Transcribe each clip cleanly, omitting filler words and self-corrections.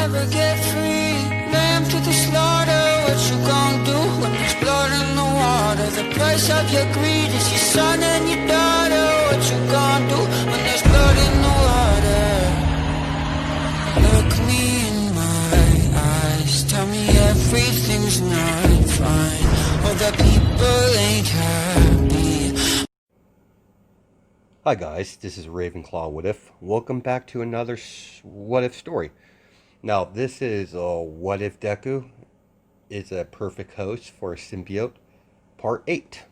never get free. Lamb to the slaughter, what you gon' do when there's blood in the water? The price of your greed is your son and your daughter. What you gon' do when there's blood in the water? Look me in my eyes, tell me everything's not fine, or that people ain't happy. Hi guys, this is Ravenclaw What If. Welcome back to another What If story. Now this is What If Deku is a perfect host for a symbiote, part 8.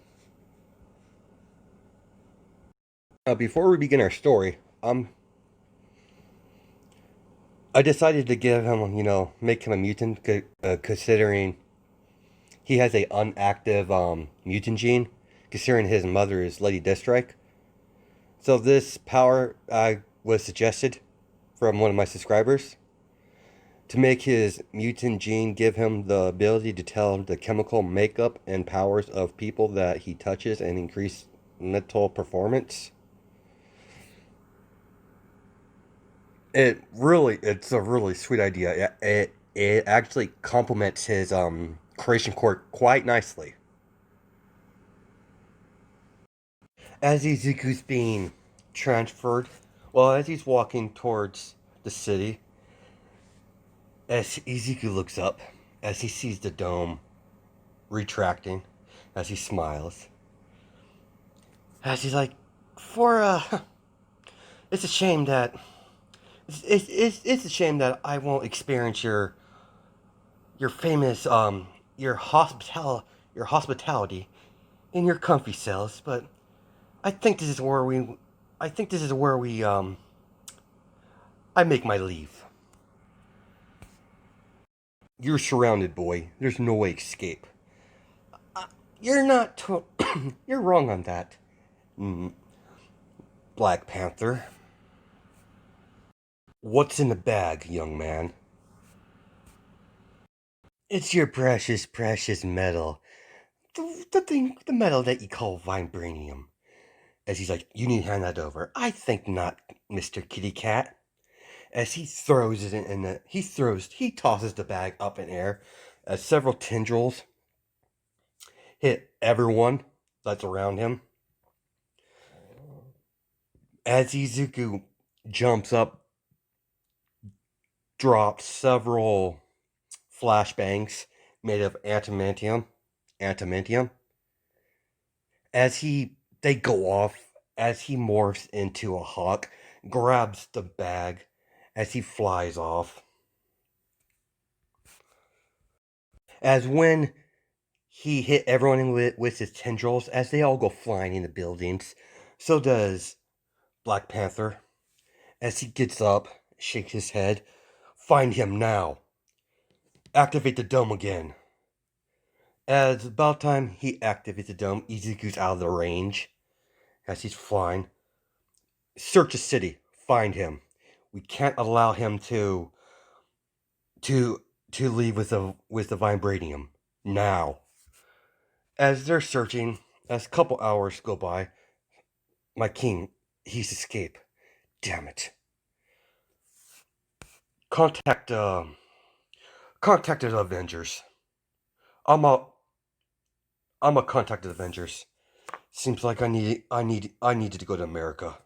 Now before we begin our story, I decided to give him, make him a mutant, considering he has a unactive mutant gene, considering his mother is Lady Deathstrike. So this power was suggested from one of my subscribers to make his mutant gene give him the ability to tell the chemical makeup and powers of people that he touches and increase mental performance. It's a really sweet idea. It actually complements his creation core quite nicely. As Izuku's being transferred, as he's walking towards the city, as Izuku looks up, as he sees the dome retracting, as he smiles, as he's like, it's a shame that it's a shame that I won't experience your famous your hospitality in your comfy cells, but I think this is where we I make my leave. You're surrounded, boy. There's no way escape. You're not you're wrong on that. Black Panther. What's in the bag, young man? It's your precious, precious metal. The metal that you call vibranium. As he's like, you need to hand that over. I think not, Mr. Kitty Cat. As he throws it he tosses the bag up in air as several tendrils hit everyone that's around him. As Izuku jumps up, drops several flashbangs made of adamantium. As they go off, as he morphs into a hawk, grabs the bag as he flies off. As when he hit everyone with his tendrils, as they all go flying in the buildings, so does Black Panther. As he gets up, shakes his head, find him now. Activate the dome again. As about time he activates the dome, Izuku's out of the range. As he's flying, search the city, find him. We can't allow him to leave with the vibranium now. As they're searching, as a couple hours go by, my king, he's escaped. Damn it. Contact the Avengers. I'm a contact the Avengers. Seems like I needed to go to America.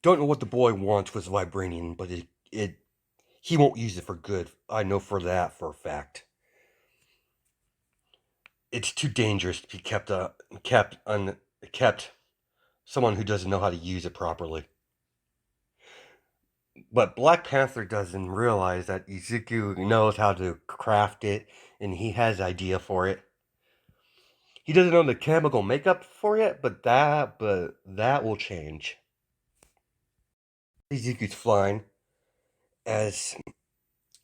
Don't know what the boy wants with vibranium, but he won't use it for good. I know for a fact. It's too dangerous to be kept someone who doesn't know how to use it properly. But Black Panther doesn't realize that Izuku knows how to craft it, and he has idea for it. He doesn't know the chemical makeup for it, but that will change. Izuku's flying as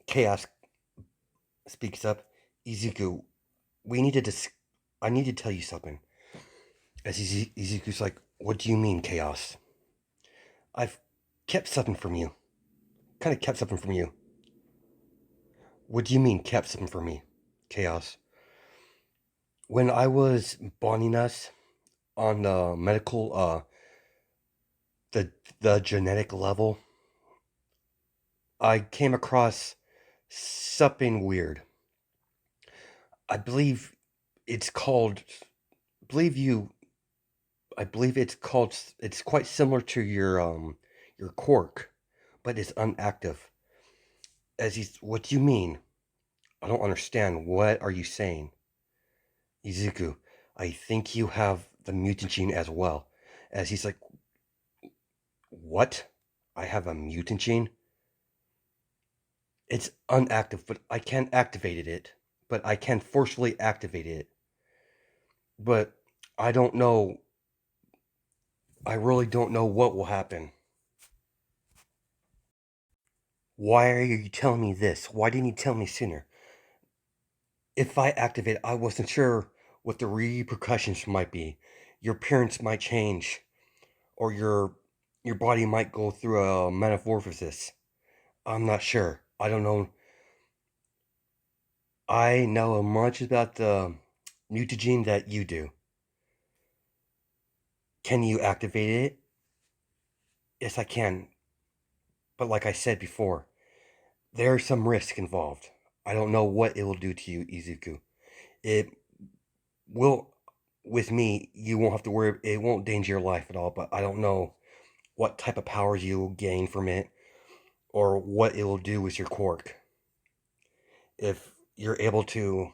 Chaos speaks up. Izuku, I need to tell you something. As Izuku's like, what do you mean, Chaos? I've kept something from you. Kind of kept something from you. What do you mean, kept something from me, Chaos? When I was bonding us on the medical, the genetic level, I came across something weird. I believe it's called. Believe you. I believe it's called. It's quite similar to your quirk, but it's inactive. As he's, what do you mean? I don't understand. What are you saying, Izuku? I think you have the mutant gene as well. As he's like, what? I have a mutant gene? It's inactive, but I can activate it. But I can forcefully activate it. But I don't know. I really don't know what will happen. Why are you telling me this? Why didn't you tell me sooner? If I activate, I wasn't sure what the repercussions might be. Your appearance might change, or your body might go through a metamorphosis. I'm not sure. I don't know. I know as much about the mutagene that you do. Can you activate it? Yes, I can. But like I said before, there's some risk involved. I don't know what it will do to you, Izuku. It will, with me, you won't have to worry. It won't danger your life at all. But I don't know what type of powers you will gain from it, or what it will do with your quirk. If you're able to,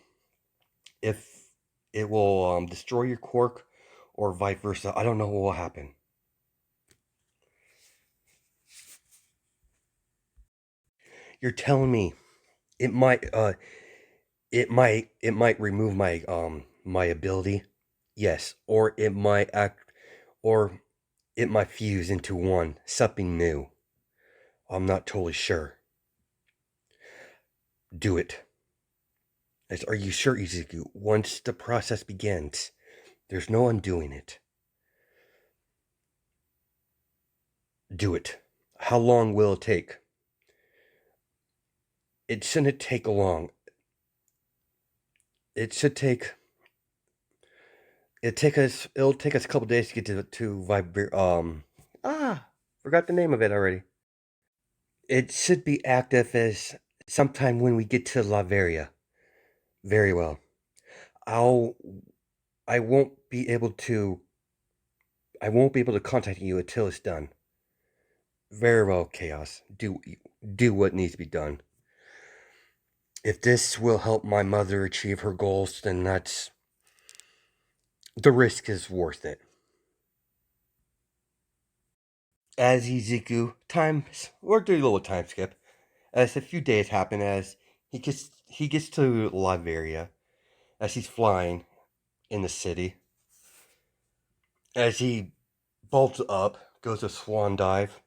if it will destroy your quirk, or vice versa, I don't know what will happen. You're telling me it might, it might remove my ability, yes, or it might act, or it might fuse into one, something new. I'm not totally sure. Do it. Are you sure, Izuku? Once the process begins, there's no undoing it. Do it. How long will it take? It shouldn't take long. It should take. It'll take us a couple days to get to vibrate. Forgot the name of it already. It should be active as sometime when we get to Laveria. Very well. I'll. I won't be able to. I won't be able to contact you until it's done. Very well, Chaos. Do what needs to be done. If this will help my mother achieve her goals, then that's the risk is worth it. As Izuku times, we're doing a little time skip. As a few days happen, as he gets to Liberia, as he's flying in the city, as he bolts up, goes a swan dive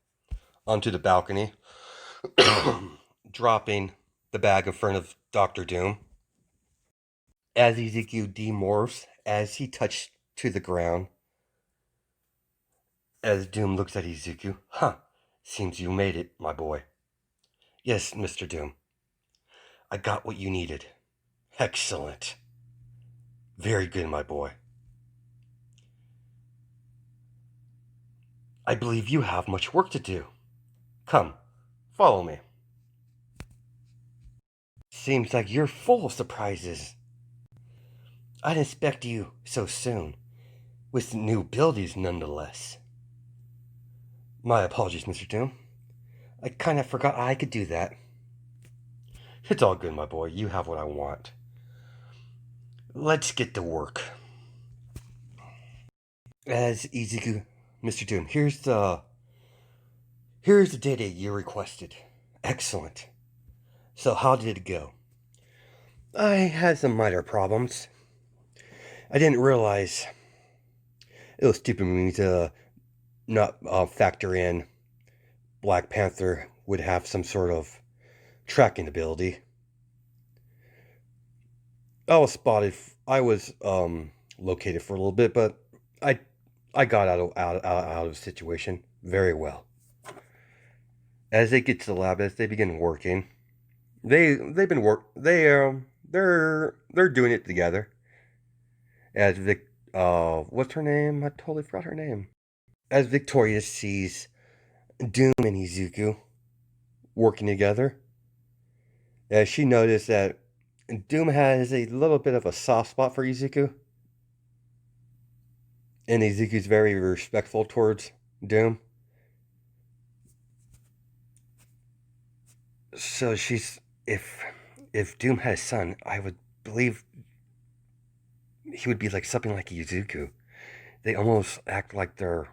onto the balcony, dropping the bag in front of Doctor Doom. As Ezekiel demorphs, as he touched to the ground, as Doom looks at Ezekiel, seems you made it, my boy. Yes, Mr. Doom. I got what you needed. Excellent. Very good, my boy. I believe you have much work to do. Come, follow me. Seems like you're full of surprises. I didn't expect you so soon, with new abilities nonetheless. My apologies, Mr. Doom. I kind of forgot I could do that. It's all good, my boy. You have what I want. Let's get to work. As Izuku, Mr. Doom, here's the data you requested. Excellent. So how did it go? I had some minor problems. I didn't realize it was stupid of me to not factor in Black Panther would have some sort of tracking ability. I was spotted. I was located for a little bit, but I I got out of the situation very well. As they get to the lab, as they begin working, they've been work they're doing it together. As what's her name? I totally forgot her name. As Victoria sees Doom and Izuku, working together, as she noticed that Doom has a little bit of a soft spot for Izuku, and Izuku's very respectful towards Doom. So she's if Doom had a son, I would believe he would be like something like Izuku. They almost act like their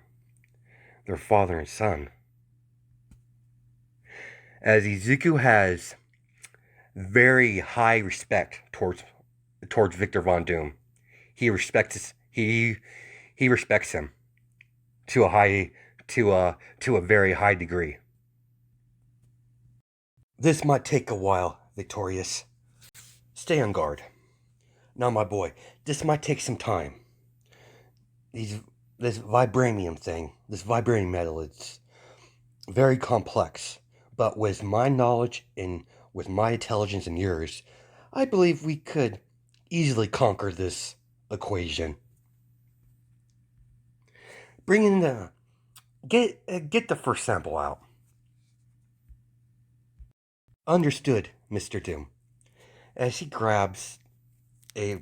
father and son. As Izuku has very high respect towards Victor Von Doom. He respects him to a high to a very high degree. This might take a while, Victorious. Stay on guard. Now, my boy, this might take some time. These this vibranium thing, this vibranium metal, it's very complex. But with my knowledge and with my intelligence and yours, I believe we could easily conquer this equation. Bring in the get the first sample out. Understood, Mr. Doom. As he grabs a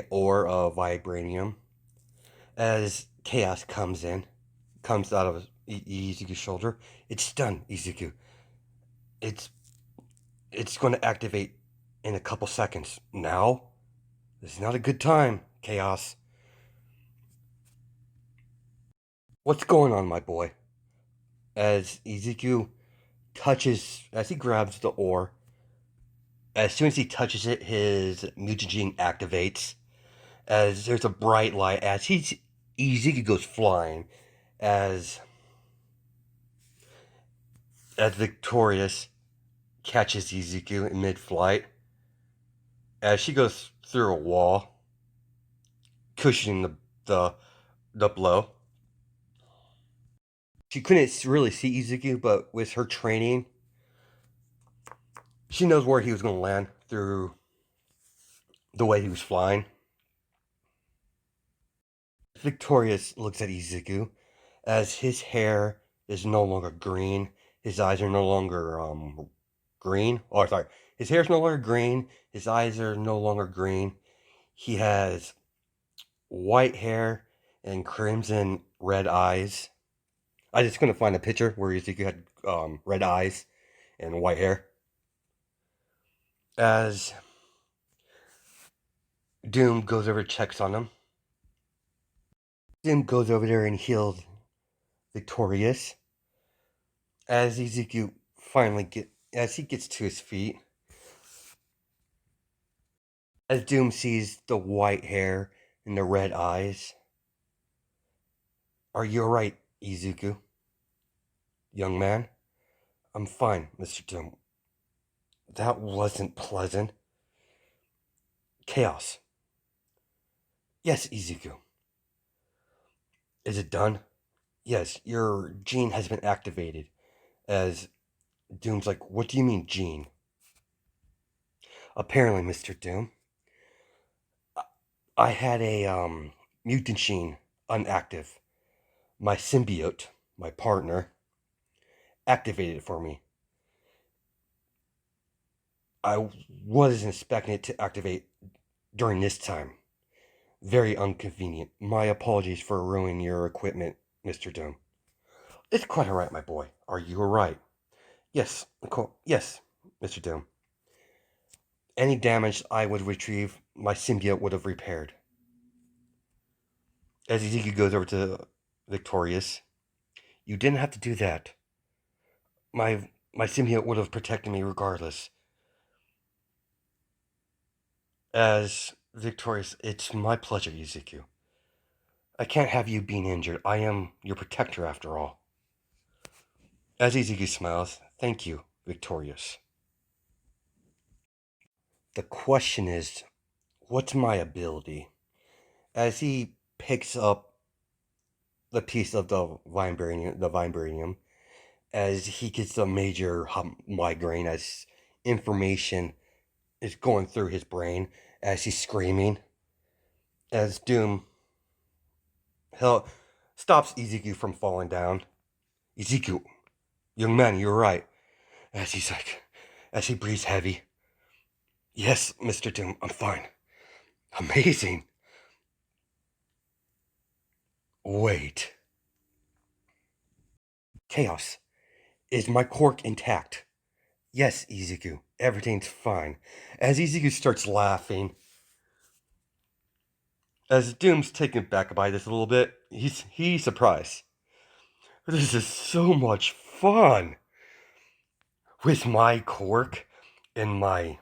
ore of vibranium, as chaos comes out of Izuku's shoulder. It's done, Izuku. It's it's going to activate in a couple seconds. Now, this is not a good time, Chaos. What's going on, my boy? As Izuku as he grabs the ore, as soon as he touches it, his mutagene activates. As there's a bright light, Izuku goes flying, as Victorious catches Izuku in mid-flight, as she goes through a wall, cushioning the blow. She couldn't really see Izuku, but with her training, she knows where he was going to land through the way he was flying. Victorious looks at Izuku as his hair is no longer green. His eyes are no longer green. Oh, sorry. His hair is no longer green. His eyes are no longer green. He has white hair and crimson red eyes. I just couldn't find a picture where Izuku had red eyes and white hair. As Doom goes over, checks on him. Doom goes over there and heals Victorious. As Izuku as he gets to his feet, as Doom sees the white hair and the red eyes. Are you alright, Izuku? Young man? I'm fine, Mr. Doom. That wasn't pleasant. Chaos. Yes, Izuku. Is it done? Yes, your gene has been activated. As Doom's like, what do you mean, gene? Apparently, Mr. Doom, I had a mutant gene unactive. My symbiote, my partner, activated it for me. I wasn't expecting it to activate during this time. Very inconvenient. My apologies for ruining your equipment, Mr. Doom. It's quite alright, my boy. Are you alright? Yes, yes, Mr. Doom. Any damage I would retrieve, my symbiote would have repaired. As Ezekiel goes over to Victorious, you didn't have to do that. My symbiote would have protected me regardless. As Victorious, it's my pleasure, Ezekiel. I can't have you being injured. I am your protector after all. As Ezekiel smiles, thank you, Victorious. The question is, what's my ability? As he picks up the piece of the vibranium, as he gets a major migraine, as information is going through his brain, as he's screaming, as Doom stops Ezekiel from falling down. Ezekiel, young man, you're right. as he breathes heavy. Yes, Mr. Doom, I'm fine. Amazing. Wait. Chaos. Is my cork intact? Yes, Izuku. Everything's fine. As Izuku starts laughing, as Doom's taken back by this a little bit, he's surprised. This is so much fun. With my cork and my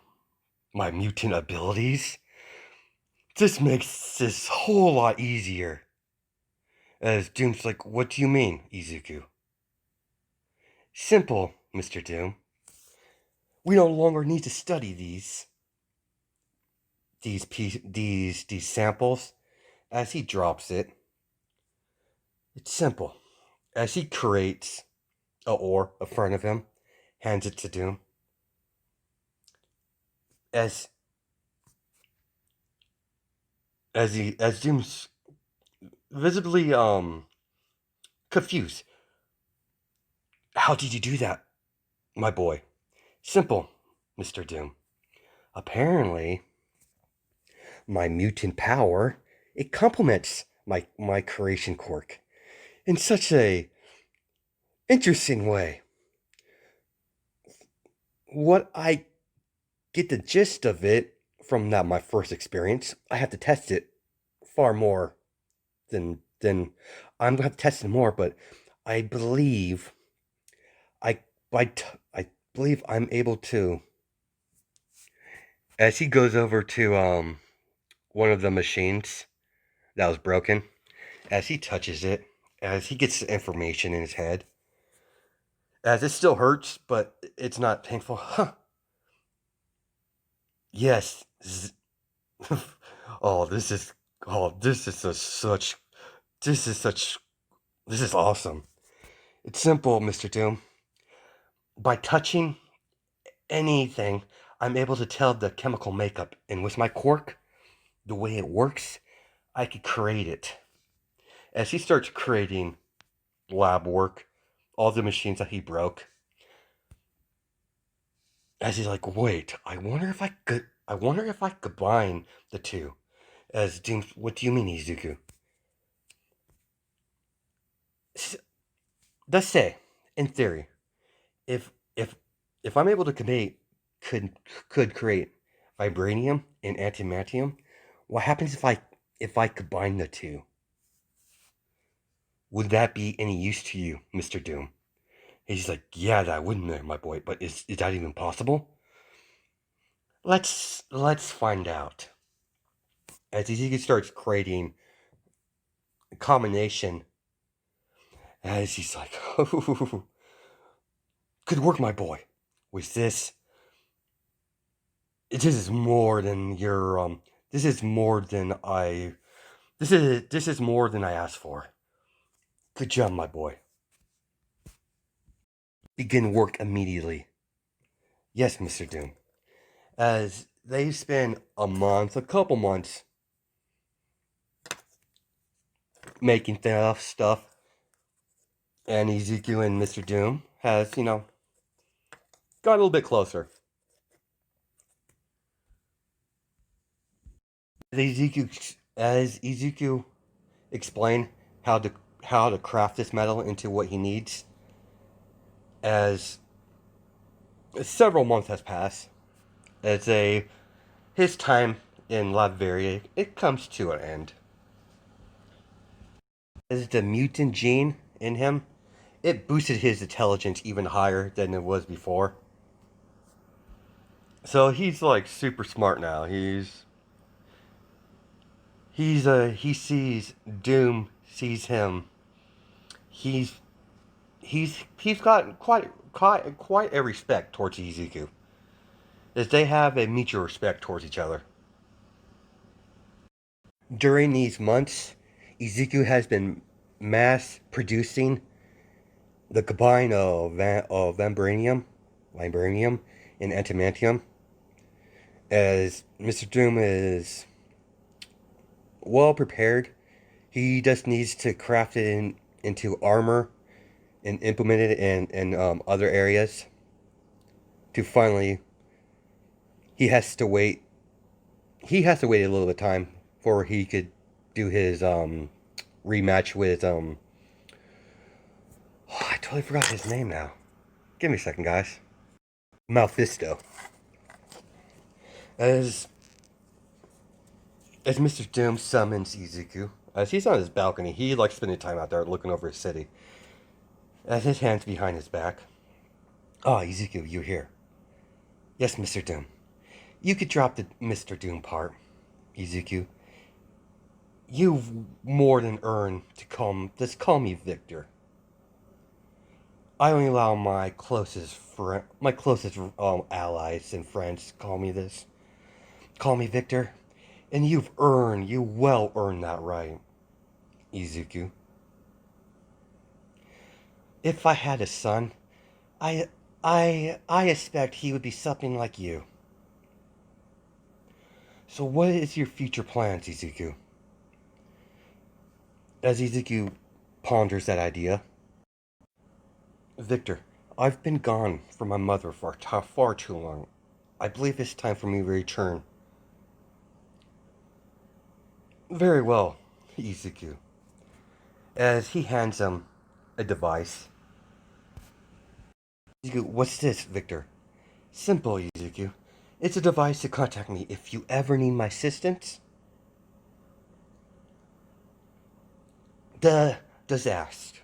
mutant abilities, this makes this whole lot easier. As Doom's like, what do you mean, Izuku? Simple, Mr. Doom. We no longer need to study these samples. As he drops it, it's simple. As he creates a ore in front of him, hands it to Doom. As as Doom's visibly confused. How did you do that, my boy? Simple, Mr. Doom. Apparently, my mutant power, it complements my creation quirk in such a interesting way. What I get the gist of it from that my first experience, I have to test it far more than I'm gonna have to test it more, but I believe I I believe I'm able to. As he goes over to one of the machines that was broken, as he touches it, as he gets information in his head, as it still hurts, but it's not painful. Huh. Yes. oh, this is this is such this is such this is awesome. It's simple, Mr. Doom. By touching anything, I'm able to tell the chemical makeup, and with my quirk, the way it works, I could create it. As he starts creating lab work, all the machines that he broke, as he's like, wait, I wonder if I could combine the two. As Doom, what do you mean, Izuku? Let's say, in theory, if if if I'm able to create could create vibranium and antimaterium, what happens if I combine the two? Would that be any use to you, Mr. Doom? He's like, yeah, that wouldn't, my boy. But is that even possible? Let's find out. As Ezekiel starts creating a combination, as he's like, oh, good work, my boy. With this is more than your this is more than I this is more than I asked for. Good job, my boy. Begin work immediately. Yes, Mr. Doom. As they spend a couple months making stuff, and Ezekiel and Mr. Doom has, got a little bit closer. Ezekiel, as Ezekiel explained how to craft this metal into what he needs, as several months has passed, as his time in Latveria it comes to an end. As the mutant gene in him, it boosted his intelligence even higher than it was before. So he's like super smart now. He sees Doom sees him. He's he's got quite a respect towards Izuku, as they have a mutual respect towards each other. During these months, Izuku has been mass producing the combine of vibranium, and antimantium, as Mr. Doom is well prepared. He just needs to craft it into armor and implement it in other areas. to finally, he has to wait. He has to wait a little bit of time before he could do his rematch with oh, I totally forgot his name now. Give me a second, guys. Mephisto. As Mr. Doom summons Izuku, as he's on his balcony, he likes spending time out there looking over his city. As his hands behind his back. Ah, Izuku, you're here. Yes, Mr. Doom. You could drop the Mr. Doom part, Izuku. You've more than earned to just call me Victor. I only allow my closest allies and friends to call me this. Call me Victor, and you well earned that right, Izuku. If I had a son, I I expect he would be something like you. So what is your future plans, Izuku? As Izuku ponders that idea, Victor, I've been gone from my mother for far too long. I believe it's time for me to return. Very well, Izuku. As he hands him a device. Izuku, what's this, Victor? Simple, Izuku. It's a device to contact me if you ever need my assistance. Does ask.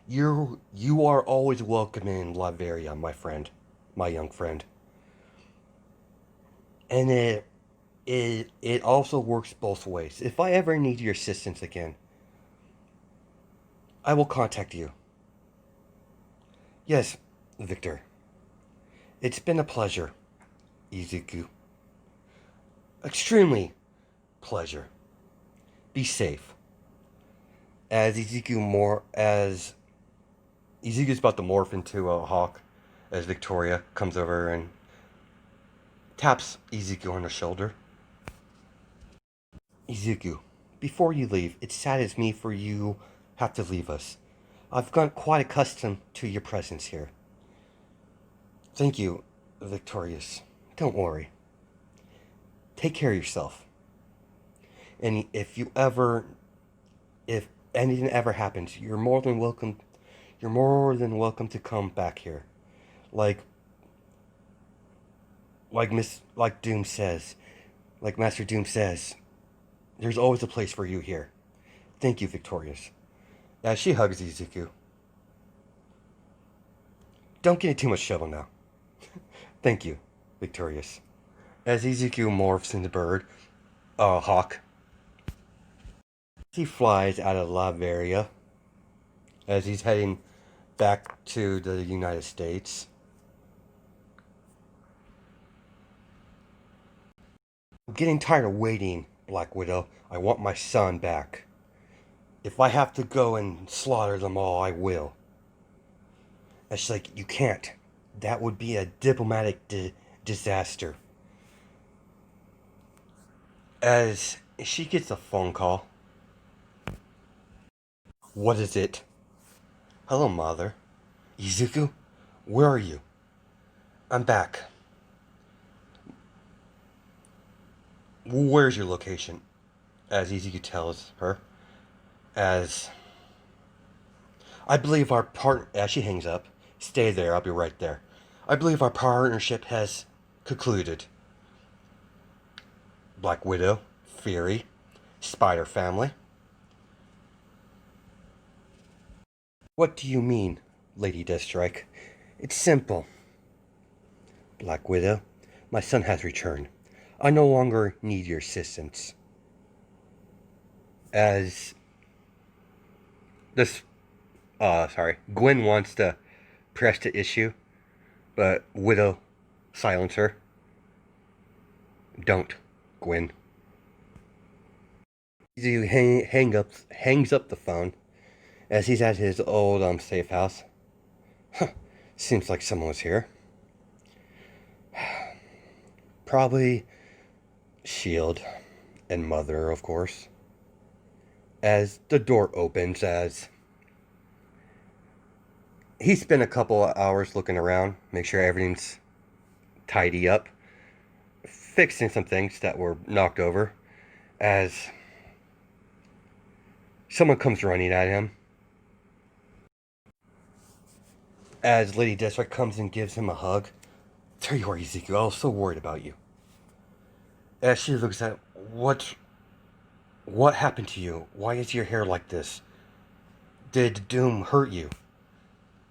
You are always welcome in Latveria, my friend, my young friend. And it also works both ways. If I ever need your assistance again, I will contact you. Yes, Victor. It's been a pleasure, Izuku. Extremely pleasure. Be safe. As Izuku's about to morph into a hawk, as Victoria comes over and taps Izuku on the shoulder. Izuku, before you leave, it saddens me for you have to leave us. I've gotten quite accustomed to your presence here. Thank you, Victorious. Don't worry. Take care of yourself. And if anything ever happens, you're more than welcome to come back here. Like Doom says, like Master Doom says, there's always a place for you here. Thank you, Victorious. As she hugs Izuku. Don't get too much trouble now. Thank you, Victorious. As Izuku morphs into bird, hawk, he flies out of Latveria as he's heading back to the United States. I'm getting tired of waiting, Black Widow. I want my son back. If I have to go and slaughter them all, I will. And she's like, you can't. That would be a diplomatic disaster. As she gets a phone call. What is it? Hello, Mother. Izuku? Where are you? I'm back. Where's your location? As Izuku tells her. As I believe our as she hangs up. Stay there, I'll be right there. I believe our partnership has concluded. Black Widow, Fury, Spider Family. What do you mean, Lady Deathstrike? It's simple. Black Widow, my son has returned. I no longer need your assistance. As Gwen wants to press the issue, but Widow silence her. Don't, Gwen. He hangs up the phone as he's at his old safe house. Huh, seems like someone was here. Probably Shield and Mother, of course. As the door opens, as he spent a couple of hours looking around, make sure everything's tidy up, fixing some things that were knocked over, as someone comes running at him. As Lady Deathstrike comes and gives him a hug. There you are, Ezekiel. I was so worried about you. As she looks at, what happened to you? Why is your hair like this? Did Doom hurt you?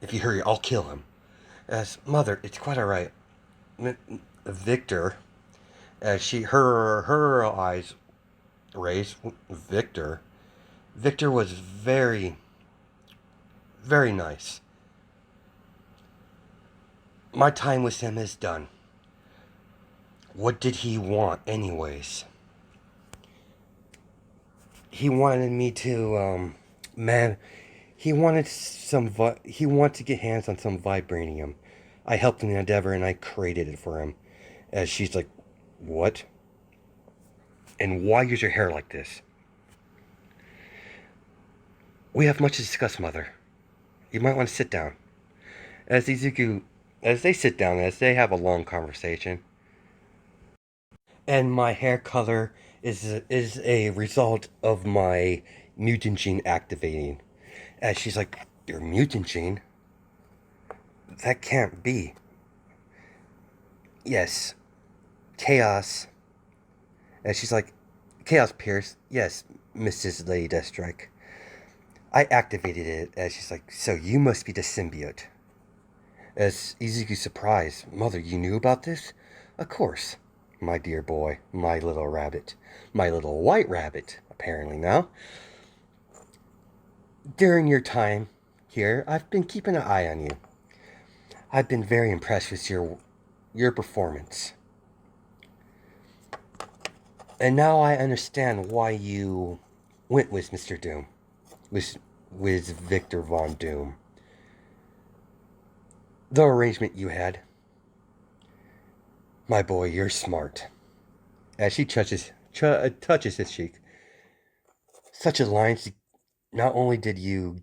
If you hurry, I'll kill him. As mother, it's quite alright. Victor, as her eyes raised. Victor was very, very nice. My time with him is done. What did he want, anyways? He wanted me to, man, he wanted he wanted to get hands on some vibranium. I helped in the endeavor and I created it for him. As she's like, what? And why is your hair like this? We have much to discuss, Mother. You might want to sit down. As Izuku, as they sit down, as they have a long conversation, and my hair color is a result of my mutant gene activating. As she's like, your mutant gene? That can't be. Yes, Chaos. And she's like, Chaos Pierce. Yes, Mrs. Lady Deathstrike. I activated it. As she's like, so you must be the symbiote. As Izuku's surprised, Mother, you knew about this? Of course, my dear boy, my little rabbit. My little white rabbit, apparently now. During your time here, I've been keeping an eye on you. I've been very impressed with your performance. And now I understand why you went with Mr. Doom. With Victor Von Doom. The arrangement you had. My boy, you're smart. As she touches his cheek. Such alliance, not only did you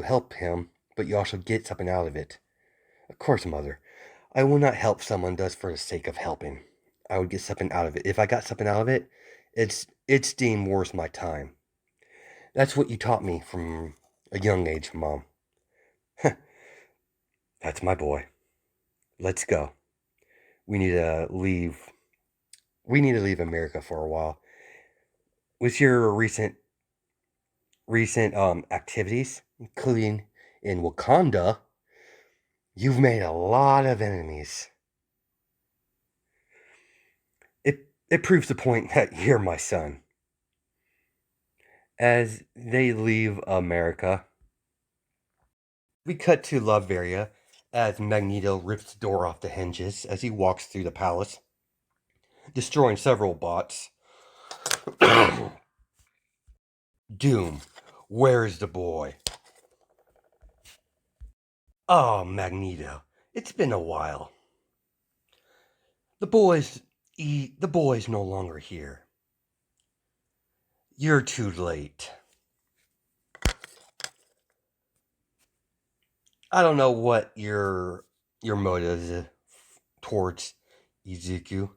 help him, but you also get something out of it. Of course, Mother. I will not help someone just for the sake of helping. I would get something out of it. If I got something out of it, it's deemed worth my time. That's what you taught me from a young age, Mom. That's my boy. Let's go. We need to leave. We need to leave America for a while. With your recent activities, including in Wakanda, you've made a lot of enemies. It proves the point that you're my son. As they leave America, we cut to Latveria as Magneto rips the door off the hinges as he walks through the palace, destroying several bots. Doom, where's the boy? Oh, Magneto, it's been a while. The boy's no longer here. You're too late. I don't know what your motive is towards Ezekiel,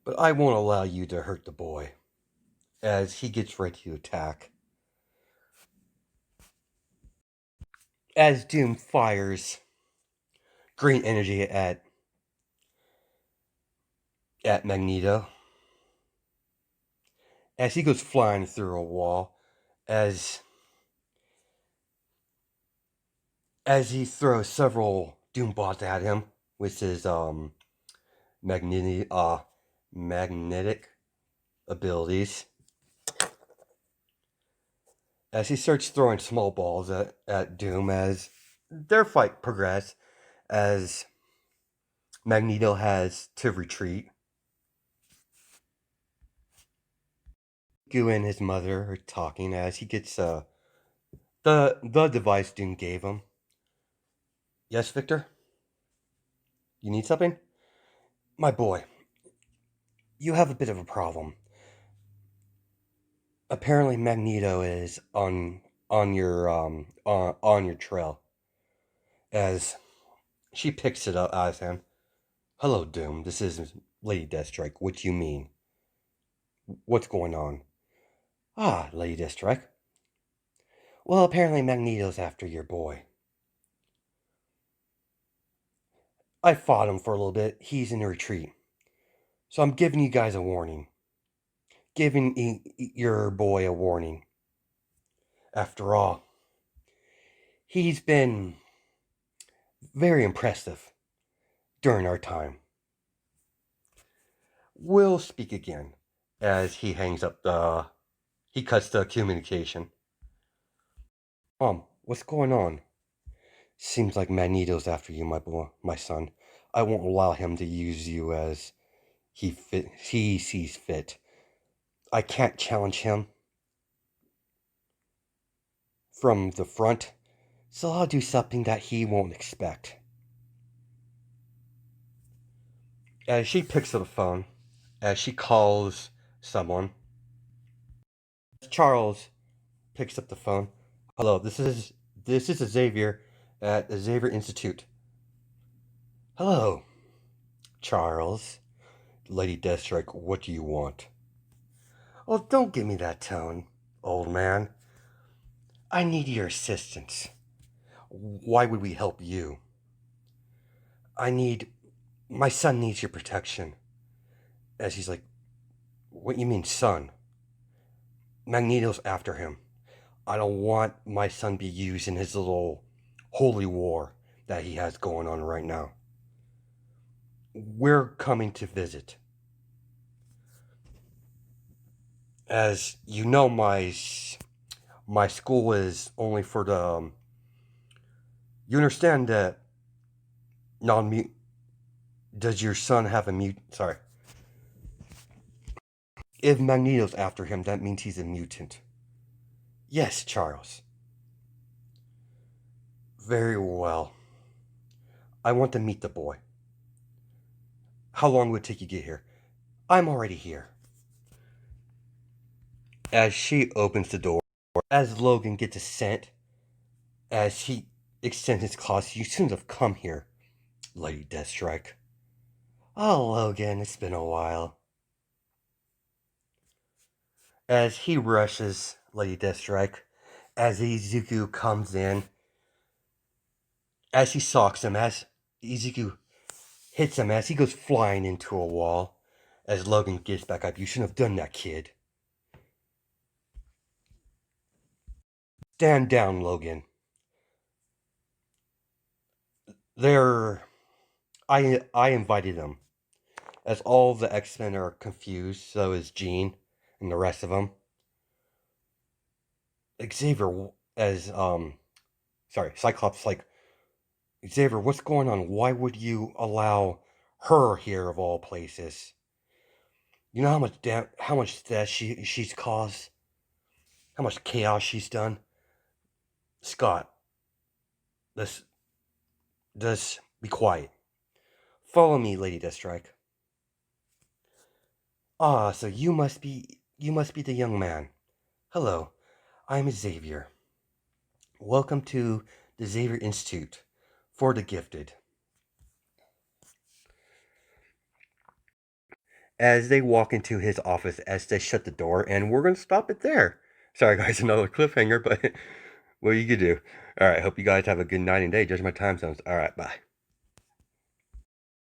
but I won't allow you to hurt the boy as he gets ready to attack. As Doom fires green energy at Magneto, as he goes flying through a wall, as he throws several Doom bots at him with his magnetic abilities. As he starts throwing small balls at Doom as their fight progresses, as Magneto has to retreat. Gu and his mother are talking as he gets the device Doom gave him. Yes, Victor? You need something? My boy, you have a bit of a problem. Apparently Magneto is on your trail. As she picks it up as him. Hello, Doom. This is Lady Deathstrike. What do you mean? What's going on? Ah, Lady Deathstrike. Well, apparently Magneto's after your boy. I fought him for a little bit. He's in retreat. So I'm giving you guys a warning. Giving your boy a warning. After all, he's been very impressive during our time. We'll speak again as he hangs up he cuts the communication. What's going on? Seems like Magneto's after you, my boy, my son. I won't allow him to use you as he sees fit. I can't challenge him from the front, so I'll do something that he won't expect. As she picks up the phone, as she calls someone, Charles picks up the phone. Hello, this is Xavier at the Xavier Institute. Hello, Charles. Lady Deathstrike, what do you want? Oh, don't give me that tone, old man. I need your assistance. Why would we help you? My son needs your protection. As he's like, what you mean, son? Magneto's after him. I don't want my son be used in his little holy war that he has going on right now. We're coming to visit. As you know, my school is only for the. You understand that non-mute. Does your son have a mute? Sorry. If Magneto's after him, that means he's a mutant. Yes, Charles. Very well. I want to meet the boy. How long would it take you to get here? I'm already here. As she opens the door, as Logan gets a scent, as he extends his claws, you shouldn't have come here, Lady Deathstrike. Oh, Logan, it's been a while. As he rushes Lady Deathstrike, as Izuku comes in, as he socks him, as Izuku hits him, as he goes flying into a wall, as Logan gets back up. You shouldn't have done that, kid. Stand down, Logan. They're I invited them. As all the X-Men are confused, so is Jean and the rest of them. Xavier as sorry, Cyclops like Xavier, what's going on? Why would you allow her here of all places? You know how much that she's caused? How much chaos she's done? Scott, let's just be quiet. Follow me, Lady Deathstrike. Ah, so you must be the young man. Hello, I'm Xavier. Welcome to the Xavier Institute for the Gifted. As they walk into his office, as they shut the door, and we're going to stop it there. Sorry, guys, another cliffhanger, but what you can do. All right, hope you guys have a good night and day. Judge my time zones. All right, bye.